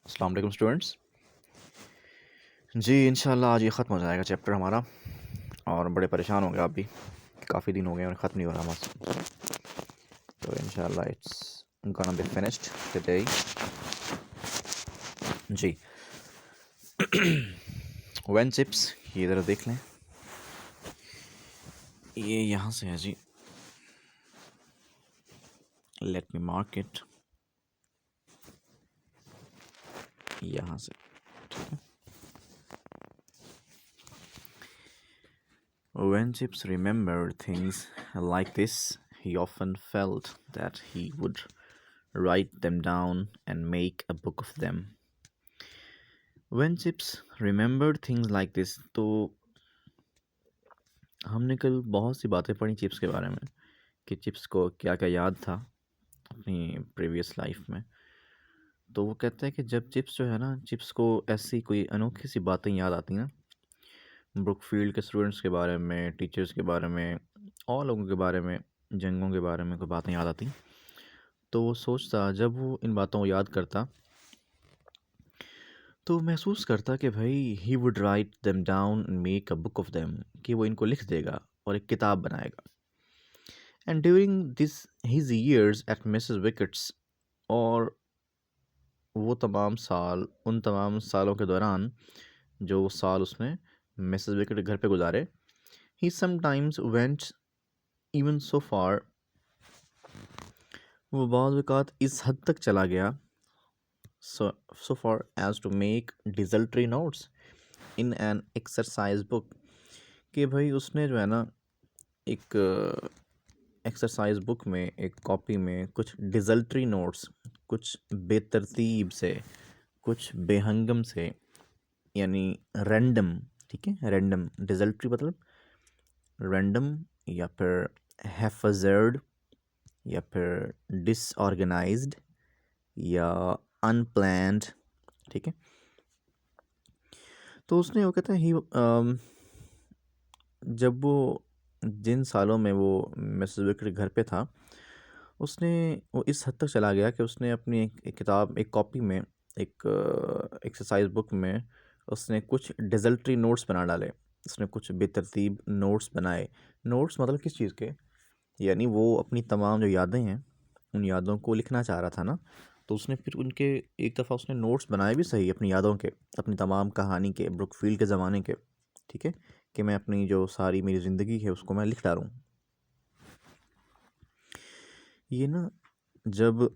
अस्सलाम वालेकुम स्टूडेंट्स। जी इंशाल्लाह आज ये ख़त्म हो जाएगा चैप्टर हमारा और बड़े परेशान होंगे आप भी, काफ़ी दिन हो गए और ख़त्म नहीं हो रहा हमारा। तो इंशाल्लाह it's gonna be finished today. जी व्हेन चिप्स, ये ज़रा देख लें, ये यहाँ से है जी, लेट मी मार्क इट, यहाँ से, ठीक है। When Chips remembered things like this, he often felt that he would write them down and make a book of them. When Chips remembered things like this, तो हमने कल बहुत सी बातें पढ़ी चिप्स के बारे में कि चिप्स को क्या क्या याद था अपनी प्रीवियस लाइफ में। तो वो कहता है कि जब चिप्स जो है ना, चिप्स को ऐसी कोई अनोखी सी बातें याद आती ना, ब्रुकफील्ड के स्टूडेंट्स के बारे में, टीचर्स के बारे में, और लोगों के बारे में, जंगों के बारे में कोई बातें याद आती, तो वो सोचता, जब वो इन बातों को याद करता तो महसूस करता कि भाई he would write them down and make a book of them, कि वो इनको लिख देगा और एक किताब बनाएगा। And during this his years eight Mrs wickets, और वो तमाम साल, उन तमाम सालों के दौरान जो साल उसने मिसेस विकेट के घर पे गुजारे, he sometimes went even so far, वो बाज़ औक़ात इस हद तक चला गया, so far as to make desultory notes in an exercise book, कि भाई उसने जो है ना एक एक्सरसाइज बुक में, एक कॉपी में कुछ डिज़ल्ट्री नोट्स, कुछ बेतरतीब से, कुछ बेहंगम से, यानी रैंडम, ठीक है, रैंडम, डिज़ल्ट्री मतलब रैंडम, या फिर हैफज़र्ड, या फिर डिसऑर्गेनाइज्ड, या अनप्लान्ड, ठीक है। तो उसने वो कहते हैं जब वो जिन सालों में वो मिसेस विकेट के घर पे था, उसने वो इस हद तक चला गया कि उसने अपनी एक किताब, एक कॉपी में, एक एक्सरसाइज बुक में उसने कुछ डिज़ल्ट्री नोट्स बना डाले। उसने कुछ बेतरतीब नोट्स बनाए। नोट्स मतलब किस चीज़ के? यानी वो अपनी तमाम जो यादें हैं, उन यादों को लिखना चाह रहा था ना, तो उसने फिर उनके, एक दफ़ा उसने नोट्स बनाए भी सही अपनी यादों के, अपनी तमाम कहानी के, ब्रुकफील्ड के ज़माने के, ठीक है, कि मैं अपनी जो सारी मेरी ज़िंदगी है उसको मैं लिख डालूँ। ये ना जब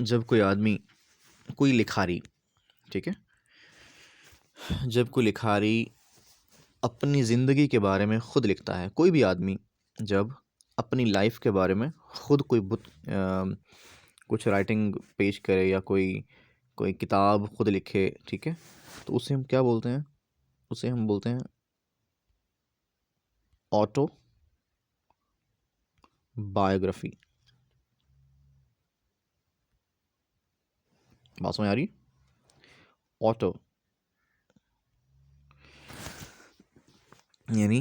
जब कोई आदमी, कोई लिखारी, ठीक है, जब कोई लिखारी अपनी ज़िंदगी के बारे में ख़ुद लिखता है, कोई भी आदमी जब अपनी लाइफ के बारे में ख़ुद कोई कुछ राइटिंग पेश करे या कोई कोई किताब ख़ुद लिखे, ठीक है, तो उसे हम क्या बोलते हैं? उसे हम बोलते हैं ऑटो बायोग्राफी। बात समझ आ रही? ऑटो यानी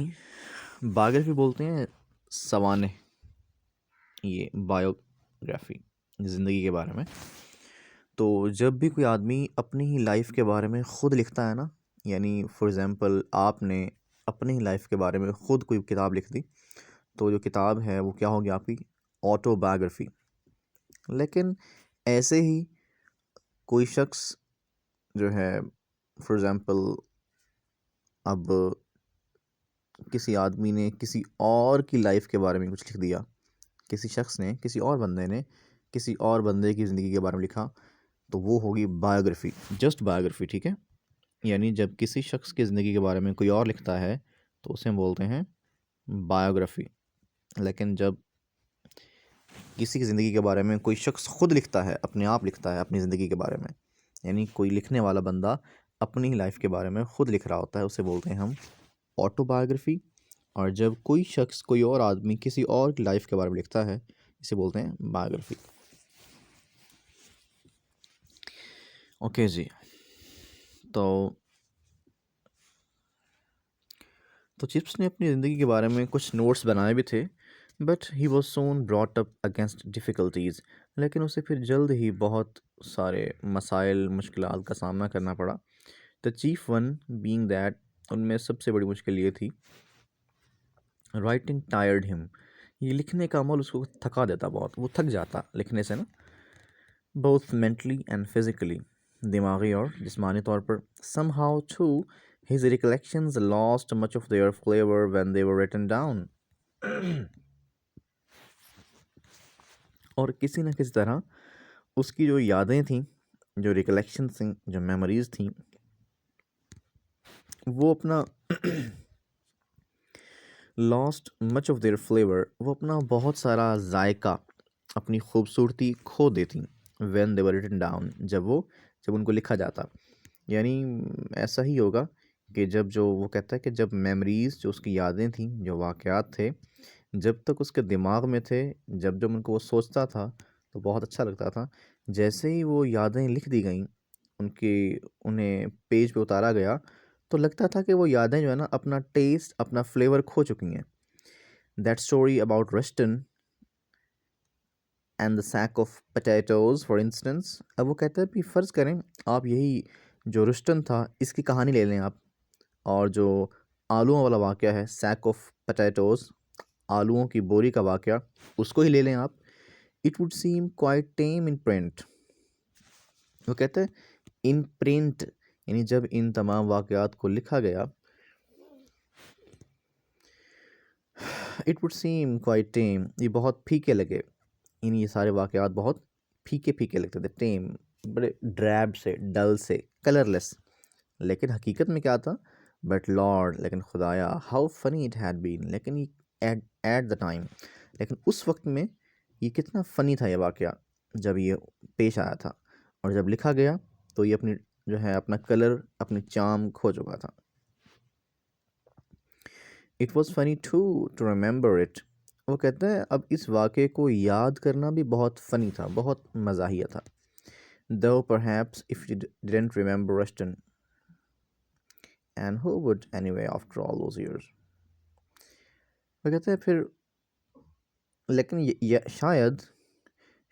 बायोग्राफी बोलते हैं सवाने, ये बायोग्राफी ज़िंदगी के बारे में। तो जब भी कोई आदमी अपनी ही लाइफ के बारे में ख़ुद लिखता है ना, यानी फॉर एग्ज़ाम्पल आपने अपनी ही लाइफ के बारे में ख़ुद कोई किताब लिख दी, तो जो किताब है वो क्या होगी आपकी? ऑटोबायोग्राफी। लेकिन ऐसे ही कोई शख्स जो है, फॉर एग्ज़ाम्पल अब किसी आदमी ने किसी और की लाइफ के बारे में कुछ लिख दिया, किसी शख्स ने, किसी और बंदे ने किसी और बंदे की ज़िंदगी के बारे में लिखा, तो वो होगी बायोग्राफी, जस्ट बायोग्राफी, ठीक है। यानी जब किसी शख्स की ज़िंदगी के बारे में कोई और लिखता है तो उसे हम बोलते हैं बायोग्राफी। लेकिन जब किसी की ज़िंदगी के बारे में कोई शख्स ख़ुद लिखता है, अपने आप लिखता है अपनी ज़िंदगी के बारे में, यानी कोई लिखने वाला बंदा अपनी ही लाइफ के बारे में ख़ुद लिख रहा होता है, उसे बोलते हैं हम ऑटोबायोग्राफी। और जब कोई शख्स, कोई और आदमी किसी और की लाइफ के बारे में लिखता है, इसे बोलते हैं बायोग्राफी। ओके जी। तो चिप्स ने अपनी ज़िंदगी के बारे में कुछ नोट्स बनाए भी थे, but he was soon brought up against difficulties, लेकिन उसे फिर जल्द ही बहुत सारे मसाइल मुश्किलात का सामना करना पड़ा। The chief one being that, उनमें सबसे बड़ी मुश्किल ये थी, राइटिंग टायर्ड हिम, ये लिखने का अमल उसको थका देता बहुत, वो थक जाता लिखने से ना, बोथ मेंटली एंड फिजिकली, दिमागी और जिस्मानी तौर पर। somehow too his recollections lost much of their flavor when they were written down। और किसी न किसी तरह उसकी जो यादें थीं, जो रिकलेक्शंस थी, जो मेमोरीज थी, वो अपना lost much of their flavour, वो अपना बहुत सारा जायका, अपनी खूबसूरती खो देती when they were written down, जब उनको लिखा जाता। यानी ऐसा ही होगा कि जब जो वो कहता है कि जब मेमोरीज, जो उसकी यादें थीं, जो वाक़यात थे, जब तक उसके दिमाग में थे, जब जब उनको वो सोचता था तो बहुत अच्छा लगता था। जैसे ही वो यादें लिख दी गईं, उनकी उन्हें पेज पे उतारा गया, तो लगता था कि वो यादें जो है ना, अपना टेस्ट, अपना फ्लेवर खो चुकी हैं। That story about Ruston and the sack of potatoes for instance. अब वो कहता है कि फ़र्ज़ करें आप यही जो रुस्टन था, इसकी कहानी ले लें आप, और जो आलूओं वाला वाक़या है, सैक ऑफ पोटैटोज़, आलूओं की बोरी का वाक़या, उसको ही ले लें आप। It would seem quite time in print. वो कहते हैं इन प्रिंट, यानी जब इन तमाम वाक़यात को लिखा गया, इट वुड सीम क्वाइट टेम, ये बहुत फीके लगे, ये सारे वाक़यात बहुत फीके फीके लगते थे, टेम, बड़े ड्रैब से, डल से, कलरलेस। लेकिन हकीकत में क्या था? बट लॉर्ड, लेकिन खुदाया, how funny it had been, लेकिन ये एट एट द टाइम, लेकिन उस वक्त में ये कितना फ़नी था ये वाक़या, जब ये पेश आया था, और जब लिखा गया तो ये अपनी जो है अपना कलर, अपनी चार्म खो चुका था। It was funny to remember it. वो कहता है अब इस वाक़े को याद करना भी बहुत फ़नी था, बहुत मज़ाहिया था। Though perhaps if you didn't remember Rushton, and who would anyway after all those years। वो कहते हैं फिर, लेकिन ये शायद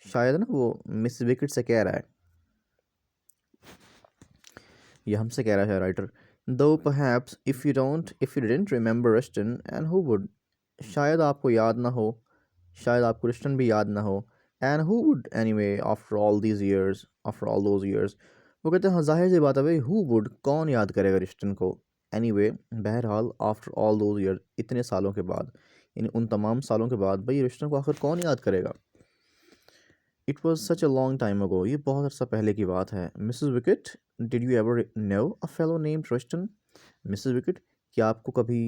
शायद ना वो मिस विकेट से कह रहा है, ये हमसे कह रहा है writer. Though perhaps if you didn't remember Rushton, and who would, शायद आपको याद ना हो, शायद आपको रुस्टन भी याद ना हो, and who would anyway after all these years, after all those years। वो कहते हैं हाँ, जाहिर सी बात है भाई, who would, कौन याद करेगा रुस्टन को, anyway, बहरहाल, after all those years, इतने सालों के बाद, यानी उन तमाम सालों के बाद भाई रुस्टन को आखिर कौन याद करेगा। It was such a long time ago, ये बहुत अर्सा पहले की बात है। Mrs Wickett, did you ever know a fellow named Ruston. Mrs Wickett, क्या आपको कभी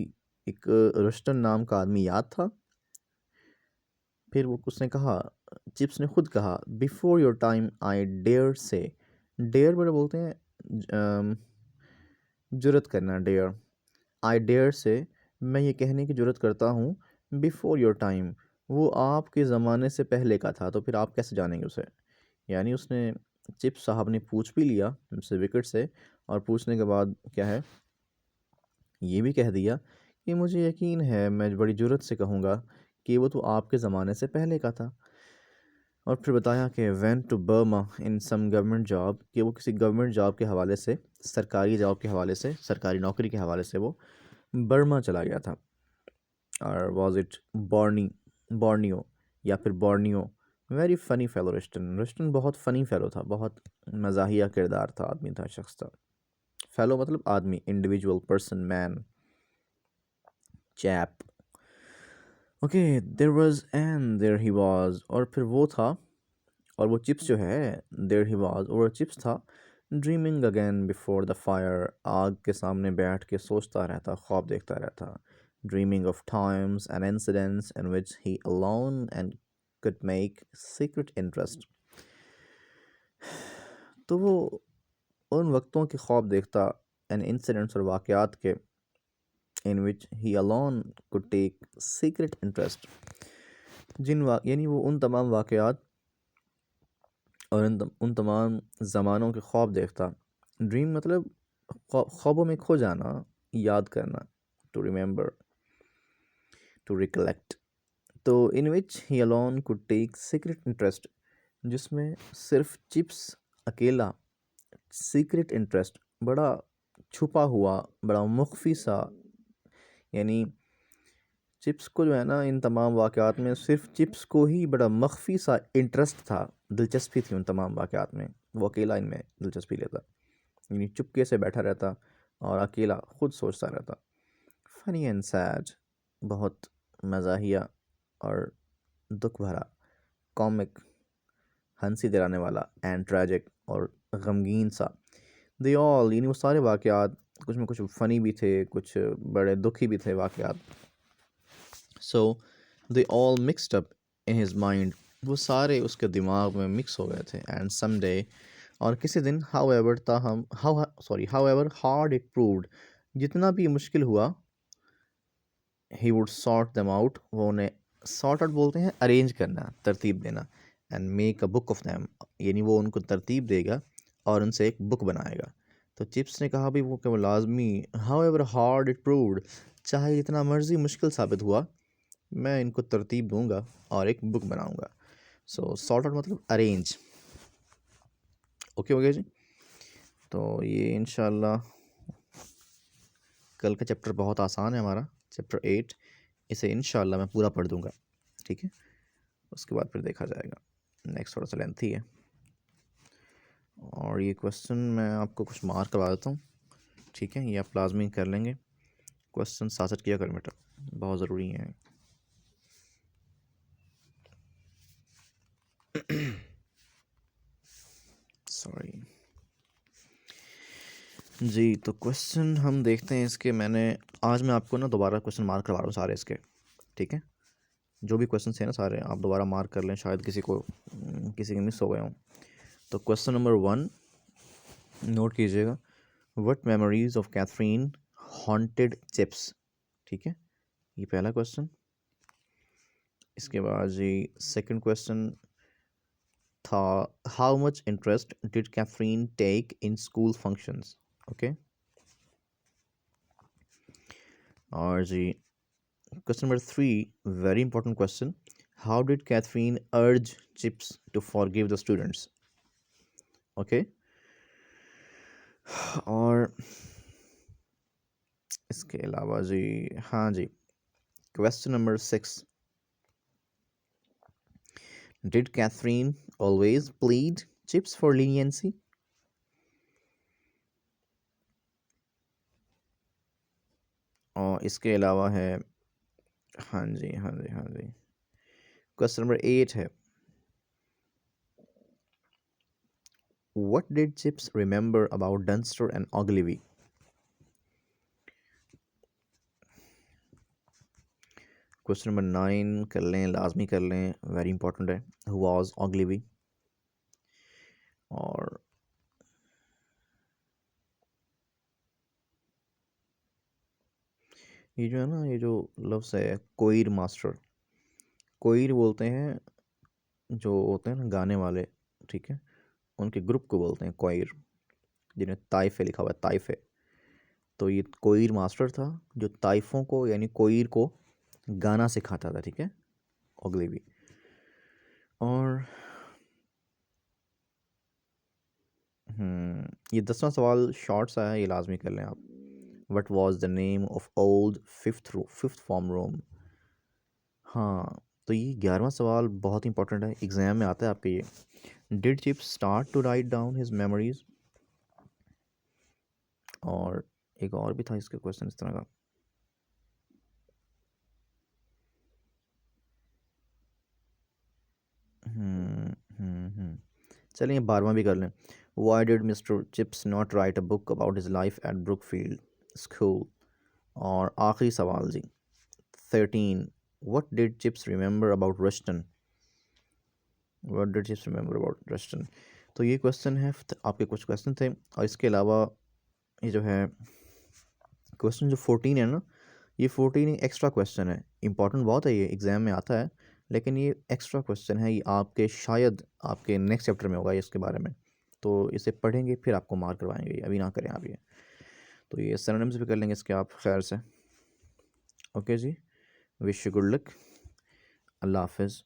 एक रस्टन नाम का आदमी याद था? फिर वो उसने कहा, चिप्स ने खुद कहा, before your time I dare say. Dare बड़े बोलते हैं जुरत करना, डेयर। आई डेयर से, मैं ये कहने की जुरत करता हूँ, बिफोर योर टाइम, वो आपके ज़माने से पहले का था, तो फिर आप कैसे जानेंगे उसे। यानी उसने, चिप्स साहब ने पूछ भी लिया हमसे विकेट से, और पूछने के बाद क्या है, ये भी कह दिया कि मुझे यकीन है, मैं बड़ी जुर्रत से कहूँगा कि वो तो आपके ज़माने से पहले का था। और फिर बताया कि went to Burma in some government job, कि वो किसी गवर्नमेंट जॉब के हवाले से, सरकारी जॉब के हवाले से, सरकारी नौकरी के हवाले से वो बर्मा चला गया था। और वॉज इट बॉर्नियो, या फिर Borneo. Very funny fellow Roston, Roston बहुत फ़नी फेलो था, बहुत मज़ाहिया किरदार था, आदमी था, शख्स था। फेलो मतलब आदमी, individual, person, man, chap. Okay, there was and there he was, और फिर वो था, और वो चिप्स जो है, देयर ही वाज, और वो चिप्स था, dreaming again before the fire, आग के सामने बैठ के सोचता रहता, ख्वाब देखता रहता। Dreaming of times and incidents in which he alone and could make secret interest। तो वो उन वक्तों के ख्वाब देखता, एंड इंसिडेंट्स और वाक़यात के, in which he alone could take secret interest, यानी वो उन तमाम वाक़यात और उन तमाम ज़मानों के ख्वाब देखता। ड्रीम मतलब ख्वाबों में खो जाना, याद करना, टू रिमेंबर, टू रिकलेक्ट, तो in which he alone could take secret interest, जिसमें सिर्फ चिप्स अकेला सीक्रेट इंटरेस्ट, बड़ा छुपा हुआ, बड़ा मुख्फी सा, यानी चिप्स को जो है ना, इन तमाम वाक़यात में सिर्फ चिप्स को ही बड़ा मख्फी सा इंटरेस्ट था, दिलचस्पी थी उन तमाम वाक़यात में। वो अकेला इनमें दिलचस्पी लेता, यानी चुपके से बैठा रहता और अकेला खुद सोचता रहता। फनी एंड सैड, बहुत मज़ाहिया और दुख भरा, कॉमिक, हंसी दिलाने वाला, एंड ट्रैजिक और गमगीन सा। दे ऑल, यानी वो सारे वाक़यात कुछ में कुछ फ़नी भी थे, कुछ बड़े दुखी भी थे वाक़यात। So they all mixed up in his mind, वो सारे उसके दिमाग में मिक्स हो गए थे। एंड समडे, और किसी दिन, हाउएवर हार्ड इट प्रूव्ड, जितना भी मुश्किल हुआ, he would sort them out, वो उन्हें सॉर्ट आउट बोलते हैं अरेंज करना, तरतीब देना। And make a book of them, यानी वो उनको तरतीब देगा और उनसे एक बुक बनाएगा। तो चिप्स ने कहा भी वो क्या, वो लाजमी, हाउएवर हार्ड इट प्रूव्ड, चाहे जितना मर्जी मुश्किल साबित हुआ, मैं इनको तरतीब दूंगा और एक बुक बनाऊंगा। सो सॉर्ट आउट मतलब अरेंज। ओके हो गया जी। तो ये इंशाल्लाह कल का चैप्टर बहुत आसान है हमारा, चैप्टर 8, इसे इंशाल्लाह मैं पूरा पढ़ दूंगा, ठीक है। उसके बाद फिर देखा जाएगा, नेक्स्ट थोड़ा सा लेंथी है। और ये क्वेश्चन मैं आपको कुछ मार्क करवा देता हूँ, ठीक है, ये आप लाजमी कर लेंगे। क्वेश्चन 67 किया कर बेटा, बहुत ज़रूरी है। सॉरी जी। तो क्वेश्चन हम देखते हैं इसके, आज मैं आपको ना दोबारा क्वेश्चन मार्क करवा रहा हूँ सारे इसके, ठीक है। जो भी क्वेश्चन हैं ना सारे आप दोबारा मार्क कर लें, शायद किसी के मिस हो गए हों। तो क्वेश्चन नंबर 1 नोट कीजिएगा, what memories of Katherine haunted Chips, ठीक है, ये पहला क्वेश्चन। इसके बाद जी सेकंड क्वेश्चन था, how much interest did Katherine take in school functions, okay. और जी question number 3, very important question, how did Katherine urge Chips to forgive the students, okay. और इसके अलावा जी, हाँ जी, question number 6, did Katherine always plead Chips for leniency, और इसके अलावा है, हाँ जी हाँ जी हाँ जी, क्वेश्चन नंबर 8 है, what did Chips remember about Dunster and Ogilvie. Question number 9 कर लें, लाजमी कर लें, वेरी इंपॉर्टेंट है, हु वाज ऑग्लिवी। और ये जो है ना, ये जो लफ्ज़ है कोयर मास्टर, कोयर बोलते हैं जो होते हैं ना गाने वाले, ठीक है, उनके ग्रुप को बोलते हैं कोयर, जिन्हें ताइफे लिखा हुआ है, ताइफे। तो ये कोयर मास्टर था जो ताइफों को यानी कोयर को गाना सिखाता था, ठीक है, ओग्लिवी। और ये 10वां सवाल शॉर्ट सा है, ये लाजमी कर लें आप, what was the name of old fifth form room. हाँ, तो ये 11वां सवाल बहुत इंपॉर्टेंट है, एग्ज़ाम में आता है आपके ये, did Chip start to write down his memories. और एक और भी था इसका क्वेश्चन इस तरह का, चलिए 12वां भी कर लें, why did mister chips not right a book about his life at Brookfield school. और आखिरी सवाल जी 13, what did Chips remember about Roston, what did Chips remember about Roston. तो ये क्वेश्चन है, आपके कुछ क्वेश्चन थे। और इसके अलावा ये जो है क्वेश्चन जो 14 है ना, ये 14 एक्स्ट्रा क्वेश्चन है, इंपॉर्टेंट बहुत है, ये एग्ज़ाम में आता है, लेकिन ये एक्स्ट्रा क्वेश्चन है, ये आपके शायद आपके नेक्स्ट चैप्टर में होगा इसके बारे में, तो इसे पढ़ेंगे फिर आपको मार्क करवाएंगे, अभी ना करें आप ये। तो ये सिनोनिम्स भी कर लेंगे इसके आप खैर से। ओके जी, विश यू गुड लक। अल्लाह हाफ़िज़।